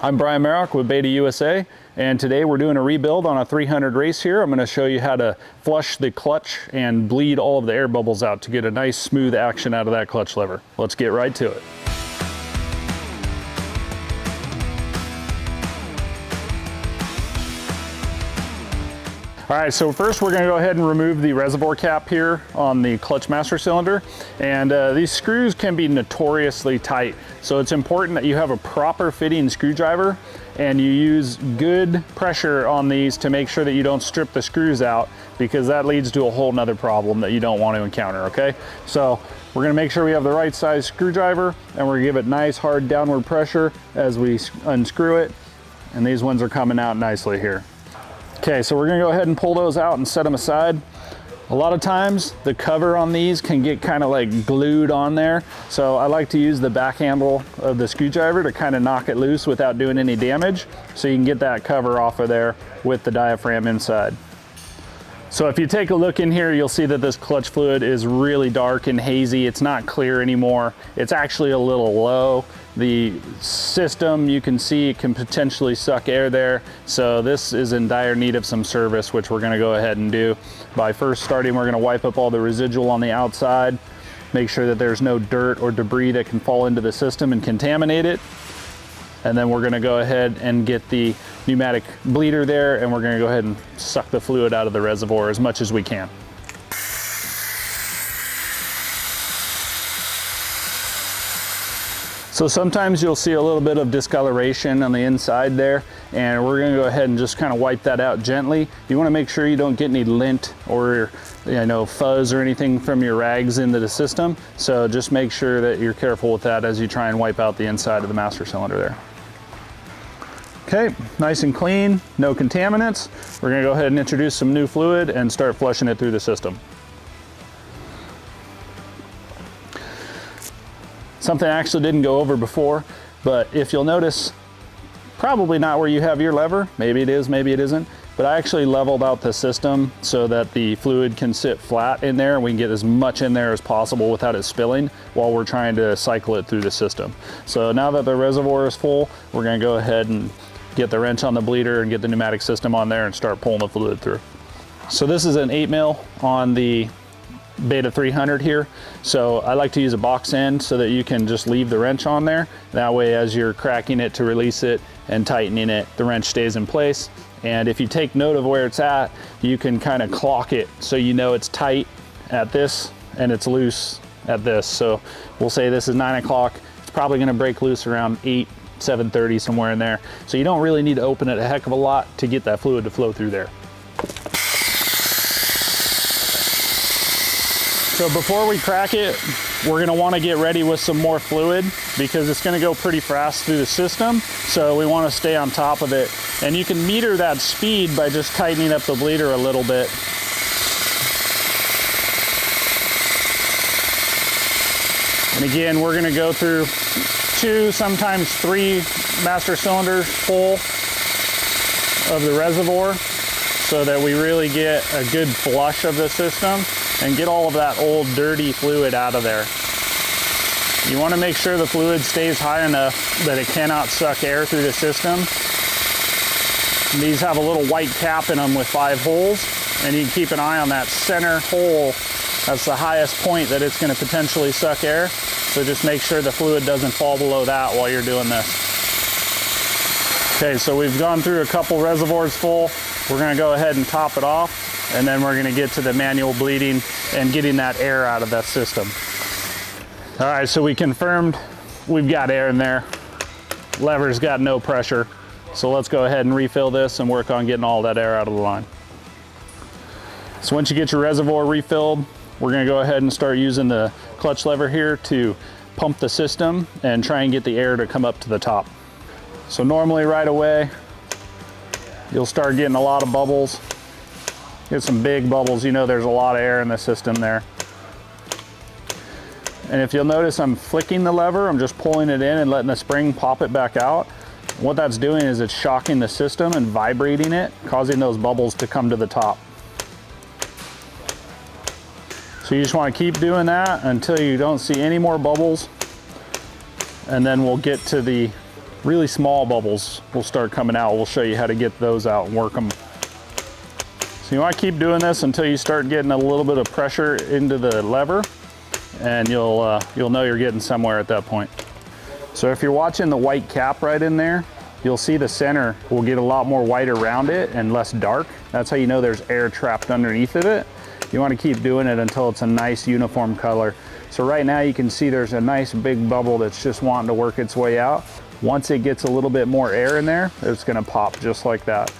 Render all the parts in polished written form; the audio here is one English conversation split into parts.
I'm Brian Merrick with Beta USA, and today we're doing a rebuild on a 300 race here. I'm going to show you how to flush the clutch and bleed all of the air bubbles out to get a nice smooth action out of that clutch lever. Let's get right to it. All right, so first we're going to go ahead and remove the reservoir cap here on the clutch master cylinder. And these screws can be notoriously tight. So it's important that you have a proper fitting screwdriver and you use good pressure on these to make sure that you don't strip the screws out, because that leads to a whole nother problem that you don't want to encounter, okay? So we're going to make sure we have the right size screwdriver, and we're going to give it nice hard downward pressure as we unscrew it. And these ones are coming out nicely here. Okay, so we're gonna go ahead and pull those out and set them aside. A lot of times the cover on these can get kind of like glued on there. So I like to use the back handle of the screwdriver to kind of knock it loose without doing any damage, so you can get that cover off of there with the diaphragm inside. So if you take a look in here, you'll see that this clutch fluid is really dark and hazy. It's not clear anymore. It's actually a little low. The system, you can see, it can potentially suck air there. So this is in dire need of some service, which we're gonna go ahead and do. By first starting, we're gonna wipe up all the residual on the outside, make sure that there's no dirt or debris that can fall into the system and contaminate it. And then we're gonna go ahead and get the pneumatic bleeder there, and we're gonna go ahead and suck the fluid out of the reservoir as much as we can. So sometimes you'll see a little bit of discoloration on the inside there, and we're gonna go ahead and just kind of wipe that out gently. You wanna make sure you don't get any lint or fuzz or anything from your rags into the system. So just make sure that you're careful with that as you try and wipe out the inside of the master cylinder there. Okay, nice and clean, no contaminants. We're gonna go ahead and introduce some new fluid and start flushing it through the system. Something I actually didn't go over before, but if you'll notice, probably not where you have your lever, maybe it is, maybe it isn't, but I actually leveled out the system so that the fluid can sit flat in there and we can get as much in there as possible without it spilling while we're trying to cycle it through the system. So now that the reservoir is full, we're gonna go ahead and get the wrench on the bleeder and get the pneumatic system on there and start pulling the fluid through. So this is an 8 mil on the Beta 300 here. So I like to use a box end so that you can just leave the wrench on there. That way, as you're cracking it to release it and tightening it, the wrench stays in place. And if you take note of where it's at, you can kind of clock it so you know it's tight at this and it's loose at this. So we'll say this is 9 o'clock. It's probably gonna break loose around 8, 7:30, somewhere in there. So you don't really need to open it a heck of a lot to get that fluid to flow through there. So before we crack it, we're gonna wanna get ready with some more fluid because it's gonna go pretty fast through the system. So we wanna stay on top of it. And you can meter that speed by just tightening up the bleeder a little bit. And again, we're gonna go through 2, sometimes 3 master cylinders full of the reservoir so that we really get a good flush of the system and get all of that old dirty fluid out of there. You want to make sure the fluid stays high enough that it cannot suck air through the system. And these have a little white cap in them with 5 holes, and you can keep an eye on that center hole. That's the highest point that it's going to potentially suck air. So just make sure the fluid doesn't fall below that while you're doing this. Okay, so we've gone through a couple reservoirs full. We're going to go ahead and top it off, and then we're going to get to the manual bleeding and getting that air out of that system. All right, so we confirmed we've got air in there. Lever's got no pressure. So let's go ahead and refill this and work on getting all that air out of the line. So once you get your reservoir refilled, we're going to go ahead and start using the clutch lever here to pump the system and try and get the air to come up to the top. So normally right away, you'll start getting a lot of bubbles. Get some big bubbles, you know there's a lot of air in the system there. And if you'll notice, I'm flicking the lever, I'm just pulling it in and letting the spring pop it back out. What that's doing is it's shocking the system and vibrating it, causing those bubbles to come to the top. So you just want to keep doing that until you don't see any more bubbles, and then we'll get to the really small bubbles will start coming out. We'll show you how to get those out and work them. So you want to keep doing this until you start getting a little bit of pressure into the lever, and you'll know you're getting somewhere at that point. So if you're watching the white cap right in there, you'll see the center will get a lot more white around it and less dark. That's how you know there's air trapped underneath of it. You want to keep doing it until it's a nice uniform color. So right now you can see there's a nice big bubble that's just wanting to work its way out. Once it gets a little bit more air in there, it's going to pop just like that.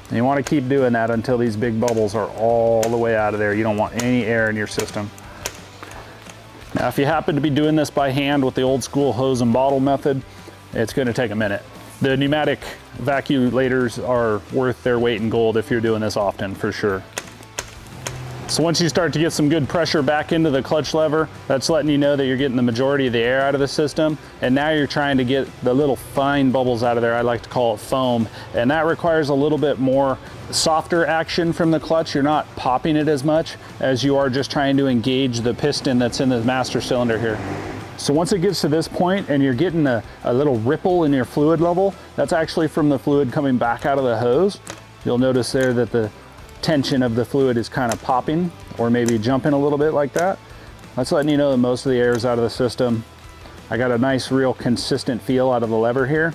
And you want to keep doing that until these big bubbles are all the way out of there. You don't want any air in your system. Now, if you happen to be doing this by hand with the old school hose and bottle method, it's going to take a minute. The pneumatic vacuulators are worth their weight in gold if you're doing this often, for sure. So once you start to get some good pressure back into the clutch lever, that's letting you know that you're getting the majority of the air out of the system. And now you're trying to get the little fine bubbles out of there. I like to call it foam. And that requires a little bit more softer action from the clutch. You're not popping it as much as you are just trying to engage the piston that's in the master cylinder here. So once it gets to this point and you're getting a little ripple in your fluid level, that's actually from the fluid coming back out of the hose. You'll notice there that the tension of the fluid is kind of popping or maybe jumping a little bit like that. That's letting you know that most of the air is out of the system. I got a nice, real consistent feel out of the lever here.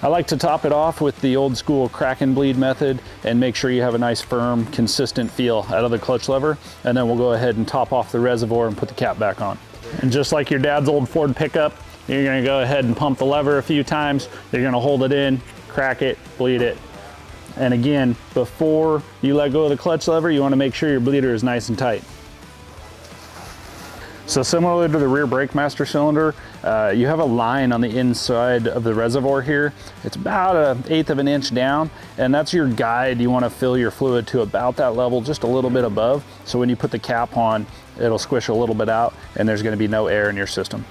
I like to top it off with the old school crack and bleed method and make sure you have a nice, firm, consistent feel out of the clutch lever. And then we'll go ahead and top off the reservoir and put the cap back on. And just like your dad's old Ford pickup, you're gonna go ahead and pump the lever a few times. You're gonna hold it in, crack it, bleed it. And again, before you let go of the clutch lever, you want to make sure your bleeder is nice and tight. So similar to the rear brake master cylinder, you have a line on the inside of the reservoir here. It's about 1/8 of an inch down, and that's your guide. You want to fill your fluid to about that level, just a little bit above. So when you put the cap on, it'll squish a little bit out, and there's going to be no air in your system.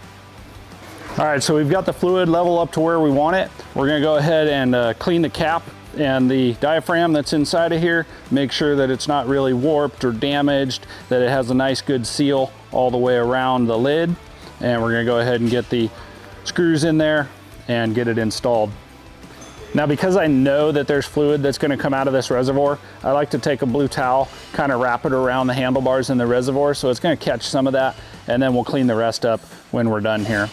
All right, so we've got the fluid level up to where we want it. We're going to go ahead and clean the cap and the diaphragm that's inside of here. Make sure that it's not really warped or damaged, that it has a nice good seal all the way around the lid. And we're gonna go ahead and get the screws in there and get it installed. Now, because I know that there's fluid that's gonna come out of this reservoir, I like to take a blue towel, kind of wrap it around the handlebars in the reservoir, so it's gonna catch some of that, and then we'll clean the rest up when we're done here.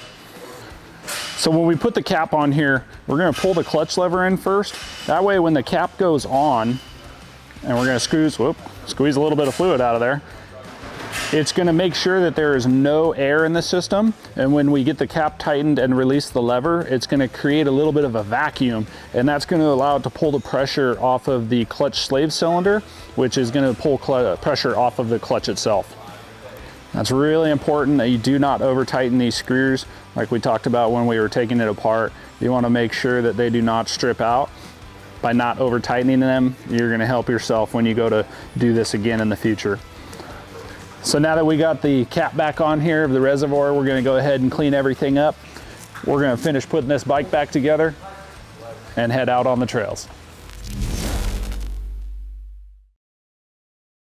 So when we put the cap on here, we're gonna pull the clutch lever in first. That way when the cap goes on, and we're gonna squeeze a little bit of fluid out of there, it's gonna make sure that there is no air in the system. And when we get the cap tightened and release the lever, it's gonna create a little bit of a vacuum. And that's gonna allow it to pull the pressure off of the clutch slave cylinder, which is gonna pull pressure off of the clutch itself. That's really important that you do not over tighten these screws like we talked about when we were taking it apart. You want to make sure that they do not strip out. By not over tightening them, you're going to help yourself when you go to do this again in the future. So now that we got the cap back on here of the reservoir, we're going to go ahead and clean everything up. We're going to finish putting this bike back together and head out on the trails.